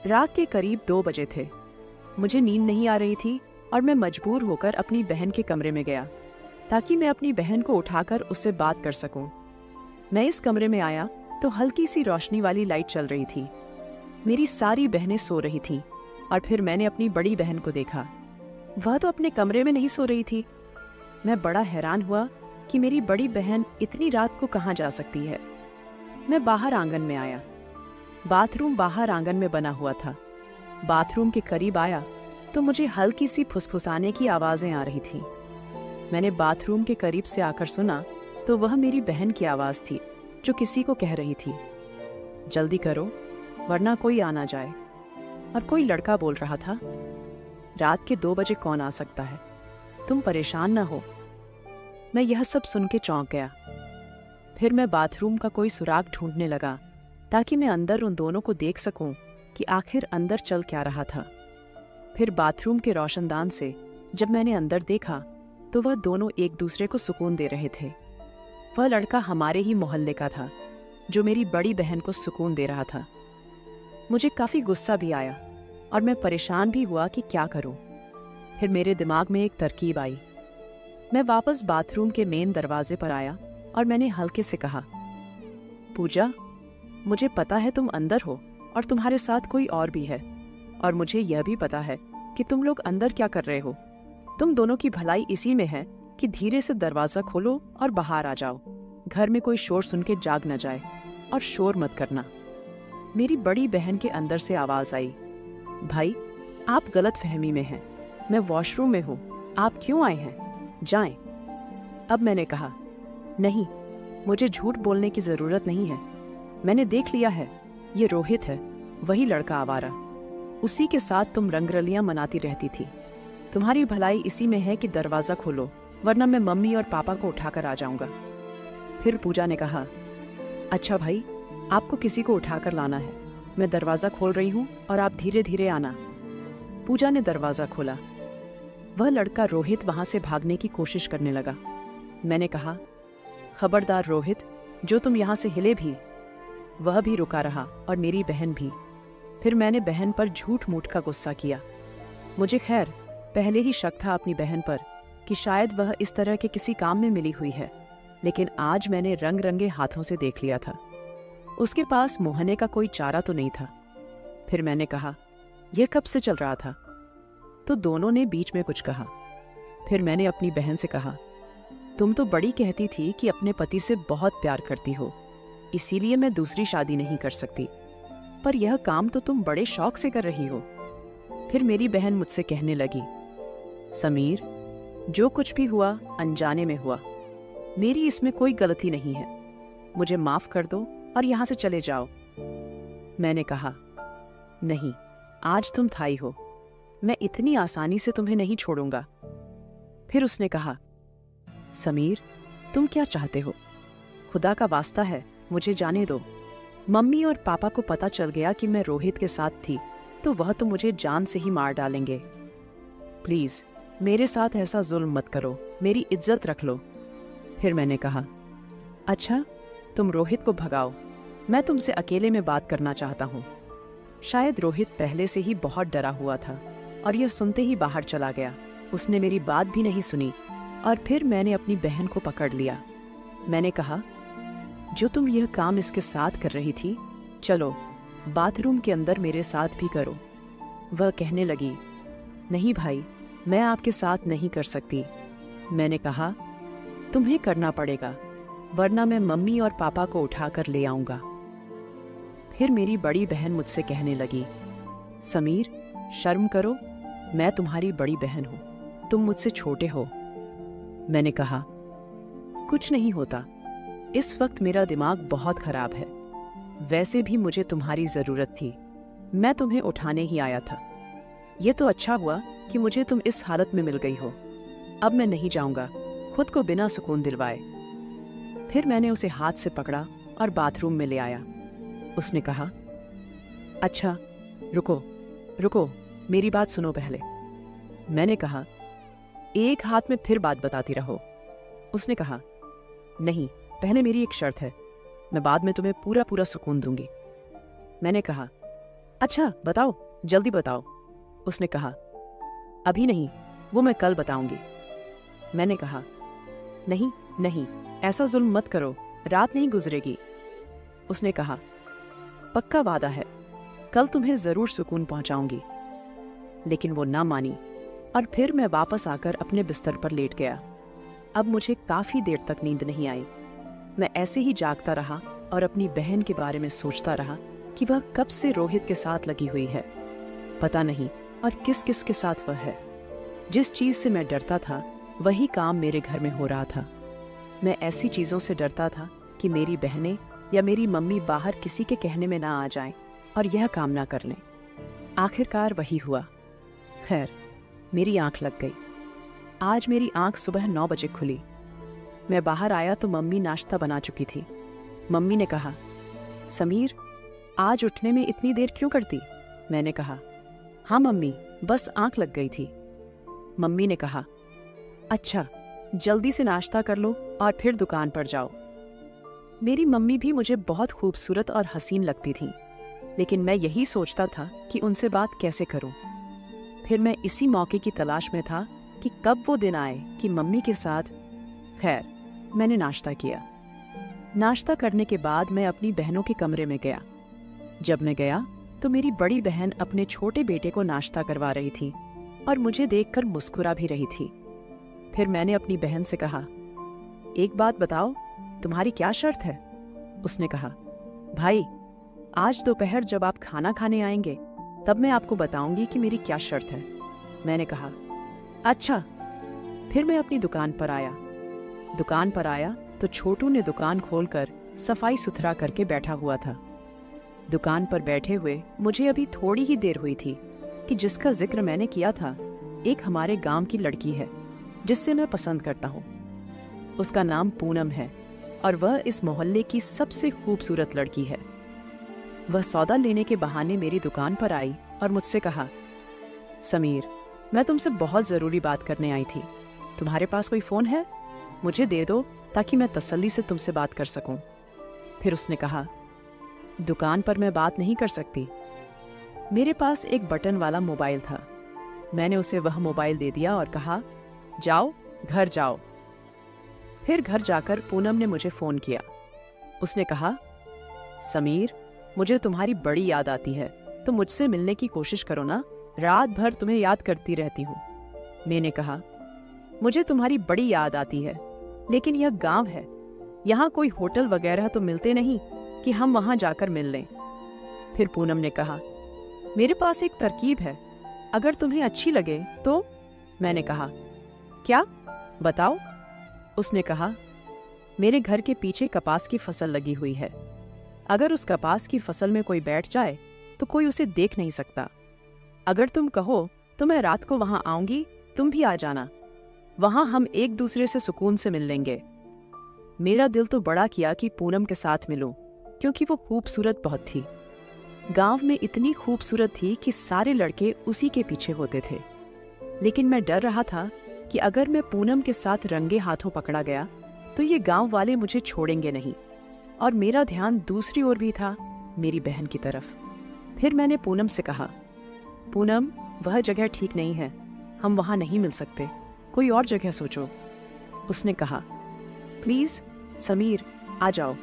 रात के करीब 2 बजे थे। मुझे नींद नहीं आ रही थी और मैं मजबूर होकर अपनी बहन के कमरे में गया ताकि मैं अपनी बहन को उठाकर उससे बात कर सकूं। मैं इस कमरे में आया तो हल्की सी रोशनी वाली लाइट चल रही थी। मेरी सारी बहनें सो रही थीं और फिर मैंने अपनी बड़ी बहन को देखा। वह तो अपने कमरे में नहीं सो रही थी। मैं बड़ा हैरान हुआ कि मेरी बड़ी बहन इतनी रात को कहाँ जा सकती है। मैं बाहर आंगन में आया। बाथरूम बाहर आंगन में बना हुआ था। बाथरूम के करीब आया तो मुझे हल्की सी फुसफुसाने की आवाजें आ रही थी। मैंने बाथरूम के करीब से आकर सुना तो वह मेरी बहन की आवाज थी जो किसी को कह रही थी, जल्दी करो वरना कोई आ ना जाए। और कोई लड़का बोल रहा था, रात के 2 बजे कौन आ सकता है, तुम परेशान ना हो। मैं यह सब सुन के चौंक गया। फिर मैं बाथरूम का कोई सुराग ढूंढने लगा ताकि मैं अंदर उन दोनों को देख सकूं कि आखिर अंदर चल क्या रहा था। फिर बाथरूम के रोशनदान से जब मैंने अंदर देखा तो वह दोनों एक दूसरे को सुकून दे रहे थे। वह लड़का हमारे ही मोहल्ले का था जो मेरी बड़ी बहन को सुकून दे रहा था। मुझे काफी गुस्सा भी आया और मैं परेशान भी हुआ कि क्या करूं। फिर मेरे दिमाग में एक तरकीब आई। मैं वापस बाथरूम के मेन दरवाजे पर आया और मैंने हल्के से कहा, पूजा, मुझे पता है तुम अंदर हो और तुम्हारे साथ कोई और भी है, और मुझे यह भी पता है कि तुम लोग अंदर क्या कर रहे हो। तुम दोनों की भलाई इसी में है कि धीरे से दरवाजा खोलो और बाहर आ जाओ। घर में कोई शोर सुन के जाग न जाए, और शोर मत करना। मेरी बड़ी बहन के अंदर से आवाज आई, भाई आप गलत फहमी में हैं, मैं वॉशरूम में हूँ, आप क्यों आए हैं, जाएं। अब मैंने कहा, नहीं, मुझे झूठ बोलने की जरूरत नहीं है, मैंने देख लिया है, ये रोहित है, वही लड़का आवारा। उसी के साथ तुम रंगरलियां मनाती रहती थी। तुम्हारी भलाई इसी में है कि दरवाजा खोलो, वरना मैं मम्मी और पापा को उठाकर आ जाऊंगा। फिर पूजा ने कहा, अच्छा भाई, आपको किसी को उठाकर लाना है, मैं दरवाजा खोल रही हूँ और आप धीरे धीरे आना। पूजा ने दरवाजा खोला। वह लड़का रोहित वहां से भागने की कोशिश करने लगा। मैंने कहा, खबरदार रोहित, जो तुम यहाँ से हिले भी। वह भी रुका रहा और मेरी बहन भी। फिर मैंने बहन पर झूठ मूठ का गुस्सा किया। मुझे खैर पहले ही शक था अपनी बहन पर कि शायद वह इस तरह के किसी काम में मिली हुई है, लेकिन आज मैंने रंग रंगे हाथों से देख लिया था। उसके पास मुहने का कोई चारा तो नहीं था। फिर मैंने कहा, यह कब से चल रहा था? तो दोनों ने बीच में कुछ कहा। फिर मैंने अपनी बहन से कहा, तुम तो बड़ी कहती थी कि अपने पति से बहुत प्यार करती हो, इसीलिए मैं दूसरी शादी नहीं कर सकती, पर यह काम तो तुम बड़े शौक से कर रही हो। फिर मेरी बहन मुझसे कहने लगी, समीर, जो कुछ भी हुआ अनजाने में हुआ, मेरी इसमें कोई गलती नहीं है, मुझे माफ कर दो और यहां से चले जाओ। मैंने कहा, नहीं, आज तुम थाई हो, मैं इतनी आसानी से तुम्हें नहीं छोड़ूंगा। फिर उसने कहा, समीर, तुम क्या चाहते हो? खुदा का वास्ता है, मुझे जाने दो। मम्मी और पापा को पता चल गया कि मैं रोहित के साथ थी तो वह तो मुझे जान से ही मार डालेंगे। प्लीज मेरे साथ ऐसा जुल्म मत करो, मेरी इज्जत रख लो। फिर मैंने कहा, अच्छा, तुम रोहित को भगाओ, मैं तुमसे अकेले में बात करना चाहता हूँ। शायद रोहित पहले से ही बहुत डरा हुआ था और यह सुनते ही बाहर चला गया। उसने मेरी बात भी नहीं सुनी और फिर मैंने अपनी बहन को पकड़ लिया। मैंने कहा, जो तुम यह काम इसके साथ कर रही थी, चलो बाथरूम के अंदर मेरे साथ भी करो। वह कहने लगी, नहीं भाई, मैं आपके साथ नहीं कर सकती। मैंने कहा, तुम्हें करना पड़ेगा, वरना मैं मम्मी और पापा को उठाकर ले आऊंगा। फिर मेरी बड़ी बहन मुझसे कहने लगी, समीर, शर्म करो, मैं तुम्हारी बड़ी बहन हूं, तुम मुझसे छोटे हो। मैंने कहा, कुछ नहीं होता, इस वक्त मेरा दिमाग बहुत खराब है, वैसे भी मुझे तुम्हारी जरूरत थी, मैं तुम्हें उठाने ही आया था। ये तो अच्छा हुआ कि मुझे तुम इस हालत में मिल गई हो। अब मैं नहीं जाऊंगा, खुद को बिना सुकून दिलवाए। फिर मैंने उसे हाथ से पकड़ा और बाथरूम में ले आया। उसने कहा, अच्छा रुको रुको, मेरी बात सुनो पहले। मैंने कहा, एक हाथ में फिर बात बताती रहो। उसने कहा, नहीं, पहले मेरी एक शर्त है, मैं बाद में तुम्हें पूरा पूरा सुकून दूंगी। मैंने कहा, अच्छा बताओ, जल्दी बताओ, उसने कहा। अभी नहीं, वो मैं कल बताऊंगी। मैंने कहा, नहीं नहीं, ऐसा जुल्म मत करो, रात नहीं गुजरेगी। उसने कहा, पक्का वादा है, कल तुम्हें जरूर सुकून पहुंचाऊंगी। लेकिन वो ना मानी और फिर मैं वापस आकर अपने बिस्तर पर लेट गया। अब मुझे काफी देर तक नींद नहीं आई। मैं ऐसे ही जागता रहा और अपनी बहन के बारे में सोचता रहा कि वह कब से रोहित के साथ लगी हुई है। पता नहीं और किस किस के साथ वह है। जिस चीज से मैं डरता था वही काम मेरे घर में हो रहा था। मैं ऐसी चीजों से डरता था कि मेरी बहनें या मेरी मम्मी बाहर किसी के कहने में ना आ जाएं और यह काम ना कर लें। आखिरकार वही हुआ। खैर, मेरी आंख लग गई। आज मेरी आंख सुबह 9 बजे खुली। मैं बाहर आया तो मम्मी नाश्ता बना चुकी थी। मम्मी ने कहा, समीर, आज उठने में इतनी देर क्यों करती? मैंने कहा, हाँ मम्मी, बस आंख लग गई थी। मम्मी ने कहा, अच्छा, जल्दी से नाश्ता कर लो और फिर दुकान पर जाओ। मेरी मम्मी भी मुझे बहुत खूबसूरत और हसीन लगती थी, लेकिन मैं यही सोचता था कि उनसे बात कैसे करूं। फिर मैं इसी मौके की तलाश में था कि कब वो दिन आए कि मम्मी के साथ। खैर, मैंने नाश्ता किया। नाश्ता करने के बाद मैं अपनी बहनों के कमरे में गया। जब मैं गया तो मेरी बड़ी बहन अपने छोटे बेटे को नाश्ता करवा रही थी और मुझे देखकर मुस्कुरा भी रही थी। फिर मैंने अपनी बहन से कहा, एक बात बताओ, तुम्हारी क्या शर्त है? उसने कहा, भाई, आज दोपहर जब आप खाना खाने आएंगे तब मैं आपको बताऊंगी कि मेरी क्या शर्त है। मैंने कहा, अच्छा। फिर मैं अपनी दुकान पर आया तो छोटू ने दुकान खोलकर सफाई सुथरा करके बैठा हुआ था। दुकान पर बैठे हुए मुझे अभी थोड़ी ही देर हुई थी कि जिसका जिक्र मैंने किया था, एक हमारे गांव की लड़की है जिससे मैं पसंद करता हूँ। उसका नाम पूनम है और वह इस मोहल्ले की सबसे खूबसूरत लड़की है। वह सौदा लेने के बहाने मेरी दुकान पर आई और मुझसे कहा, समीर, मैं तुमसे बहुत जरूरी बात करने आई थी। तुम्हारे पास कोई फोन है? मुझे दे दो ताकि मैं तसल्ली से तुमसे बात कर सकूं। फिर उसने कहा, दुकान पर मैं बात नहीं कर सकती। मेरे पास एक बटन वाला मोबाइल था। मैंने उसे वह मोबाइल दे दिया और कहा, जाओ, घर जाओ। फिर घर जाकर पूनम ने मुझे फोन किया। उसने कहा, समीर, मुझे तुम्हारी बड़ी याद आती है, तो मुझसे मिलने की कोशिश करो ना, रात भर तुम्हें याद करती रहती हूँ। मैंने कहा, मुझे तुम्हारी बड़ी याद आती है, लेकिन यह गांव है, यहाँ कोई होटल वगैरह तो मिलते नहीं कि हम वहां जाकर मिल लें। फिर पूनम ने कहा, मेरे पास एक तरकीब है, अगर तुम्हें अच्छी लगे तो। मैंने कहा, क्या? बताओ। उसने कहा, मेरे घर के पीछे कपास की फसल लगी हुई है। अगर उस कपास की फसल में कोई बैठ जाए तो कोई उसे देख नहीं सकता। अगर तुम कहो तो मैं रात को वहां आऊंगी, तुम भी आ जाना। वहां हम एक दूसरे से सुकून से मिल लेंगे। मेरा दिल तो बड़ा किया कि पूनम के साथ मिलूं, क्योंकि वो खूबसूरत बहुत थी। गांव में इतनी खूबसूरत थी कि सारे लड़के उसी के पीछे होते थे। लेकिन मैं डर रहा था कि अगर मैं पूनम के साथ रंगे हाथों पकड़ा गया तो ये गांव वाले मुझे छोड़ेंगे नहीं, और मेरा ध्यान दूसरी ओर भी था, मेरी बहन की तरफ। फिर मैंने पूनम से कहा, पूनम, वह जगह ठीक नहीं है, हम वहां नहीं मिल सकते, कोई और जगह सोचो। उसने कहा, प्लीज समीर, आ जाओ,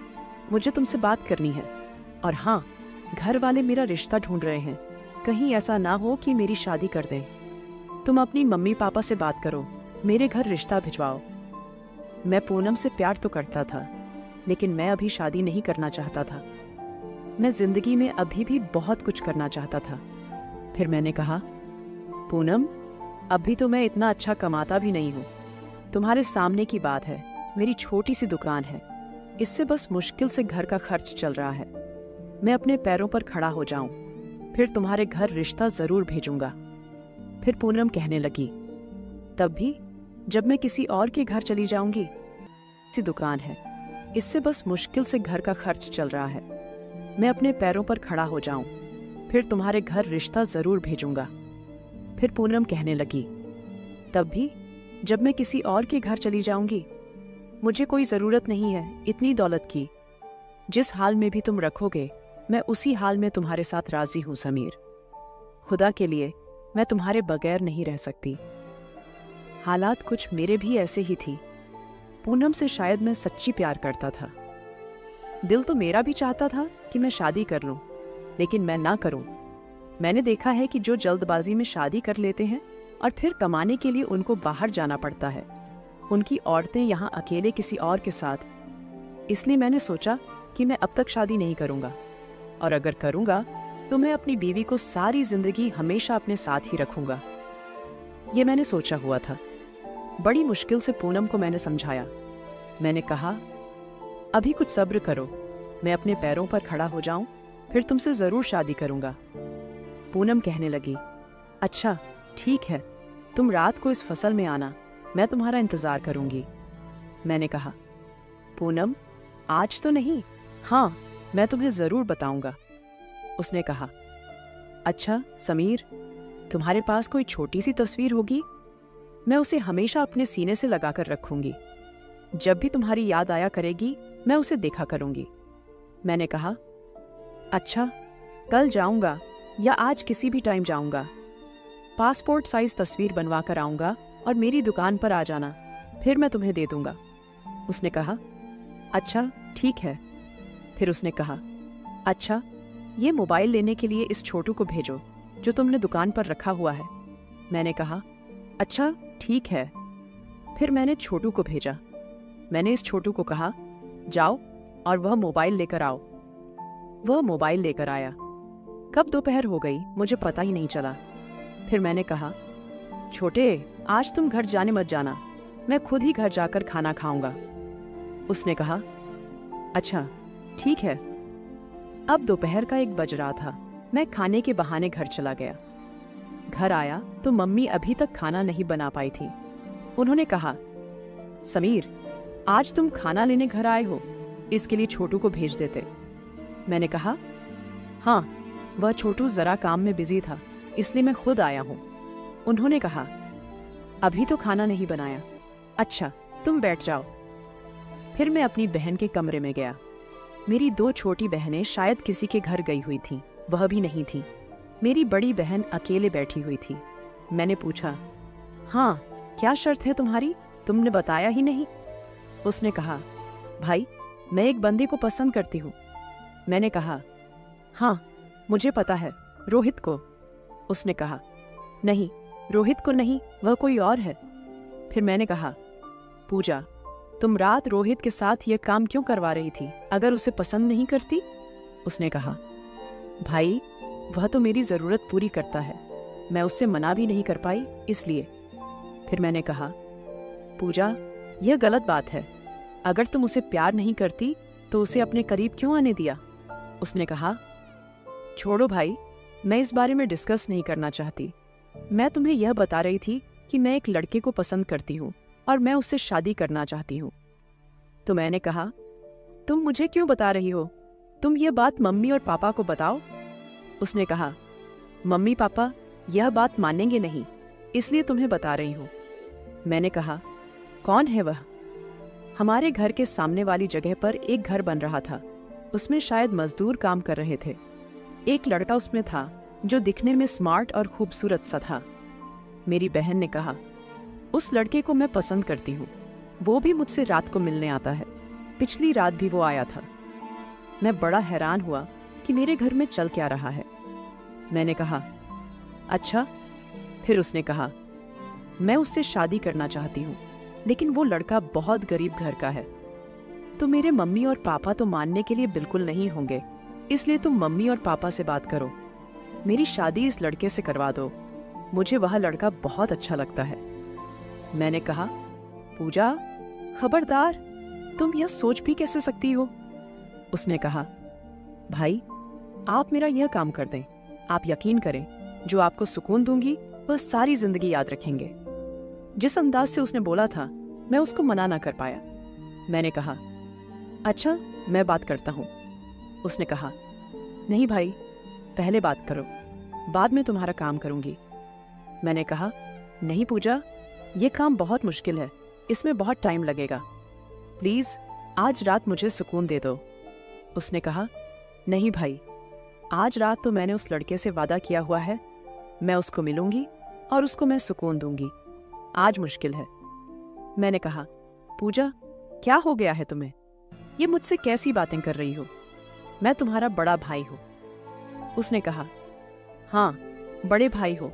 मुझे तुमसे बात करनी है। और हाँ, घर वाले मेरा रिश्ता ढूंढ रहे हैं, कहीं ऐसा ना हो कि मेरी शादी कर दें। तुम अपनी मम्मी पापा से बात करो, मेरे घर रिश्ता भिजवाओ। मैं पूनम से प्यार तो करता था, लेकिन मैं अभी शादी नहीं करना चाहता था। मैं जिंदगी में अभी भी बहुत कुछ करना चाहता था। फिर मैंने कहा, पूनम, अभी तो मैं इतना अच्छा कमाता भी नहीं हूँ। तुम्हारे सामने की बात है, मेरी छोटी सी दुकान है, इससे बस मुश्किल से घर का खर्च चल रहा है। मैं अपने पैरों पर खड़ा हो जाऊं, फिर तुम्हारे घर रिश्ता जरूर भेजूंगा। फिर पूनम कहने लगी, तब भी जब मैं किसी और के घर चली जाऊंगी? सी दुकान है, इससे बस मुश्किल से घर का खर्च चल रहा है। मैं अपने पैरों पर खड़ा हो जाऊं, फिर तुम्हारे घर रिश्ता जरूर भेजूंगा। फिर पूनम कहने लगी, तब भी जब मैं किसी और के घर चली जाऊंगी? मुझे कोई जरूरत नहीं है इतनी दौलत की। जिस हाल में भी तुम रखोगे मैं उसी हाल में तुम्हारे साथ राजी हूं समीर। खुदा के लिए मैं तुम्हारे बगैर नहीं रह सकती। हालात कुछ मेरे भी ऐसे ही थी। पूनम से शायद मैं सच्ची प्यार करता था। दिल तो मेरा भी चाहता था कि मैं शादी कर लूं, लेकिन मैं ना करूं। मैंने देखा है कि जो जल्दबाजी में शादी कर लेते हैं और फिर कमाने के लिए उनको बाहर जाना पड़ता है, उनकी औरतें यहाँ अकेले किसी और के साथ। इसलिए मैंने सोचा कि मैं अब तक शादी नहीं करूंगा, और अगर करूंगा तो मैं अपनी बीवी को सारी जिंदगी हमेशा अपने साथ ही रखूंगा। ये मैंने सोचा हुआ था। बड़ी मुश्किल से पूनम को मैंने समझाया। मैंने कहा, अभी कुछ सब्र करो, मैं अपने पैरों पर खड़ा हो जाऊं, फिर तुमसे जरूर शादी करूंगा। पूनम कहने लगी, अच्छा ठीक है, तुम रात को इस फसल में आना, मैं तुम्हारा इंतजार करूंगी। मैंने कहा, पूनम आज तो नहीं, हाँ मैं तुम्हें जरूर बताऊंगा। उसने कहा, अच्छा समीर, तुम्हारे पास कोई छोटी सी तस्वीर होगी? मैं उसे हमेशा अपने सीने से लगाकर रखूंगी। जब भी तुम्हारी याद आया करेगी मैं उसे देखा करूंगी। मैंने कहा, अच्छा कल जाऊंगा या आज किसी भी टाइम जाऊंगा। पासपोर्ट साइज तस्वीर बनवा कर आऊंगा और मेरी दुकान पर आ जाना, फिर मैं तुम्हें दे दूंगा। उसने कहा, अच्छा ठीक है। फिर उसने कहा, अच्छा ये मोबाइल लेने के लिए इस छोटू को भेजो जो तुमने दुकान पर रखा हुआ है। मैंने कहा, अच्छा ठीक है। फिर मैंने छोटू को भेजा। मैंने इस छोटू को कहा, जाओ और वह मोबाइल लेकर आओ। वह मोबाइल लेकर आया। कब दोपहर हो गई मुझे पता ही नहीं चला। फिर मैंने कहा, छोटे आज तुम घर जाने मत जाना, मैं खुद ही घर जाकर खाना खाऊंगा। उसने कहा, अच्छा ठीक है। अब दोपहर का 1 बज रहा था। मैं खाने के बहाने घर चला गया। घर आया तो मम्मी अभी तक खाना नहीं बना पाई थी। उन्होंने कहा, समीर आज तुम खाना लेने घर आए हो, इसके लिए छोटू को भेज देते। मैंने कहा, हाँ वह छोटू जरा काम में बिजी था, इसलिए मैं खुद आया हूँ। उन्होंने कहा, अभी तो खाना नहीं बनाया, अच्छा तुम बैठ जाओ। फिर मैं अपनी बहन के कमरे में गया। मेरी 2 छोटी बहनें शायद किसी के घर गई हुई थीं, वह भी नहीं थी। मेरी बड़ी बहन अकेले बैठी हुई थी। मैंने पूछा, हाँ क्या शर्त है तुम्हारी, तुमने बताया ही नहीं। उसने कहा, भाई मैं एक बंदे को पसंद करती हूँ। मैंने कहा, हाँ मुझे पता है, रोहित को। उसने कहा, नहीं रोहित को नहीं, वह कोई और है। फिर मैंने कहा, पूजा तुम रात रोहित के साथ यह काम क्यों करवा रही थी, अगर उसे पसंद नहीं करती? उसने कहा, भाई वह तो मेरी जरूरत पूरी करता है, मैं उससे मना भी नहीं कर पाई, इसलिए। फिर मैंने कहा, पूजा यह गलत बात है, अगर तुम उसे प्यार नहीं करती तो उसे अपने करीब क्यों आने दिया? उसने कहा, छोड़ो भाई, मैं इस बारे में डिस्कस नहीं करना चाहती। मैं तुम्हें यह बता रही थी कि मैं एक लड़के को पसंद करती हूँ और मैं उससे शादी करना चाहती हूँ। तो मैंने कहा, तुम मुझे क्यों बता रही हो, तुम यह बात मम्मी और पापा को बताओ। उसने कहा, मम्मी पापा यह बात मानेंगे नहीं, इसलिए तुम्हें बता रही हूँ। मैंने कहा, कौन है वह? हमारे घर के सामने वाली जगह पर एक घर बन रहा था, उसमें शायद मजदूर काम कर रहे थे। एक लड़का उसमें था जो दिखने में स्मार्ट और खूबसूरत सा था। मेरी बहन ने कहा, उस लड़के को मैं पसंद करती हूँ, वो भी मुझसे रात को मिलने आता है, पिछली रात भी वो आया था। मैं बड़ा हैरान हुआ कि मेरे घर में चल क्या रहा है। मैंने कहा, अच्छा। फिर उसने कहा, मैं उससे शादी करना चाहती हूँ, लेकिन वो लड़का बहुत गरीब घर का है। तो मेरे मम्मी और पापा तो मानने के लिए बिल्कुल नहीं होंगे, इसलिए तुम मम्मी और पापा से बात करो, मेरी शादी इस लड़के से करवा दो, मुझे वह लड़का बहुत अच्छा लगता है। मैंने कहा, पूजा खबरदार, तुम यह सोच भी कैसे सकती हो? उसने कहा, भाई आप मेरा यह काम कर दें, आप यकीन करें, जो आपको सुकून दूंगी वह सारी जिंदगी याद रखेंगे। जिस अंदाज से उसने बोला था, मैं उसको मना ना कर पाया। मैंने कहा, अच्छा मैं बात करता हूँ। उसने कहा, नहीं भाई, पहले बात करो, बाद में तुम्हारा काम करूंगी। मैंने कहा, नहीं पूजा, ये काम बहुत मुश्किल है, इसमें बहुत टाइम लगेगा, प्लीज आज रात मुझे सुकून दे दो। उसने कहा, नहीं भाई, आज रात तो मैंने उस लड़के से वादा किया हुआ है, मैं उसको मिलूंगी और उसको मैं सुकून दूंगी। आज मुश्किल है। मैंने कहा, पूजा, क्या हो गया है तुम्हें? ये मुझसे कैसी बातें कर रही हो? मैं तुम्हारा बड़ा भाई हूं। उसने कहा, हाँ, बड़े भाई हो,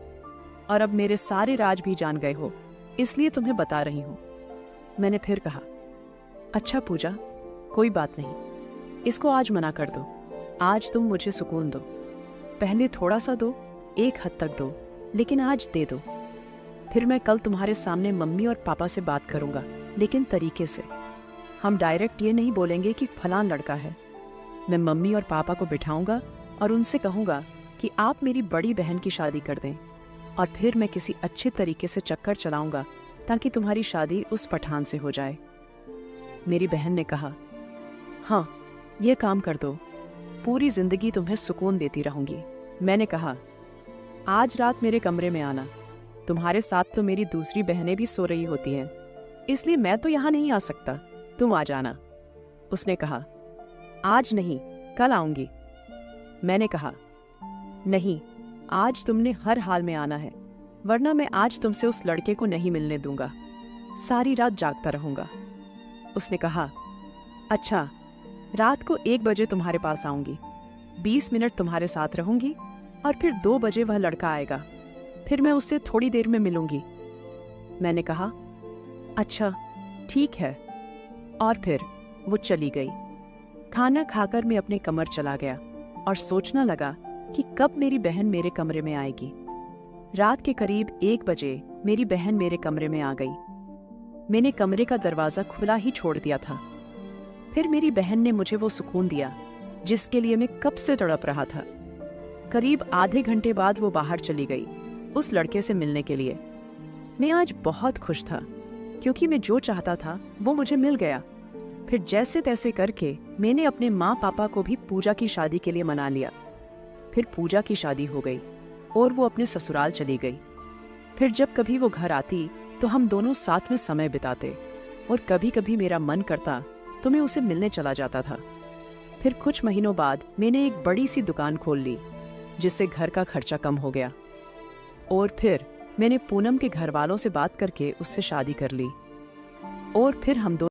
और अब मेरे सारे राज भी जान गए हो, इसलिए तुम्हें बता रही हूं। मैंने फिर कहा, अच्छा पूजा, कोई बात नहीं, इसको आज मना कर दो। आज तुम मुझे सुकून दो। पहले थोड़ा सा दो, एक हद तक दो, लेकिन आज दे दो। फिर मैं कल तुम्हारे सामने मम्मी और पापा से बात करूंगा, लेकिन तरीके से। हम डायरेक्ट ये नहीं बोलेंगे कि फलान लड़का है। मैं मम्मी और पापा को बिठाऊंगा और उनसे कहूंगा कि आप मेरी बड़ी बहन की शादी कर दें, और फिर मैं किसी अच्छे तरीके से चक्कर चलाऊंगा ताकि तुम्हारी शादी उस पठान से हो जाए। मेरी बहन ने कहा, हाँ, ये काम कर दो, पूरी जिंदगी तुम्हें सुकून देती रहूंगी। मैंने कहा, आज रात मेरे कमरे में आना। तुम्हारे साथ तो मेरी दूसरी बहनें भी सो रही होती हैं, इसलिए मैं तो यहाँ नहीं आ सकता, तुम आ जाना। उसने कहा, आज नहीं, कल आऊंगी। मैंने कहा, नहीं, आज तुमने हर हाल में आना है, वरना मैं आज तुमसे उस लड़के को नहीं मिलने दूंगा। सारी रात जागता रहूंगा। उसने कहा, अच्छा, रात को 1 बजे तुम्हारे पास आऊंगी, 20 मिनट तुम्हारे साथ रहूंगी, और फिर 2 बजे वह लड़का आएगा, फिर मैं उससे थोड़ी देर में मिलूंगी। मैंने कहा, अच्छा, ठीक है। और फिर वो चली गई। खाना खाकर मैं अपने कमर चला गया और सोचना लगा कि कब मेरी बहन मेरे कमरे में आएगी। रात के करीब 1 बजे मेरी बहन मेरे कमरे में आ गई। मैंने कमरे का दरवाजा खुला ही छोड़ दिया था। फिर मेरी बहन ने मुझे वो सुकून दिया जिसके लिए मैं कब से तड़प रहा था। करीब आधे घंटे बाद वो बाहर चली गई उस लड़के से मिलने के लिए। मैं आज बहुत खुश था क्योंकि मैं जो चाहता था वो मुझे मिल गया। फिर जैसे तैसे करके मैंने अपने माँ पापा को भी पूजा की शादी के लिए मना लिया। फिर पूजा की शादी हो गई और वो अपने ससुराल चली गई। फिर जब कभी वो घर आती तो हम दोनों साथ में समय बिताते, और कभी कभी मेरा मन करता तो मैं उसे मिलने चला जाता था। फिर कुछ महीनों बाद मैंने एक बड़ी सी दुकान खोल ली जिससे घर का खर्चा कम हो गया। और फिर मैंने पूनम के घर वालों से बात करके उससे शादी कर ली, और फिर हम दोनों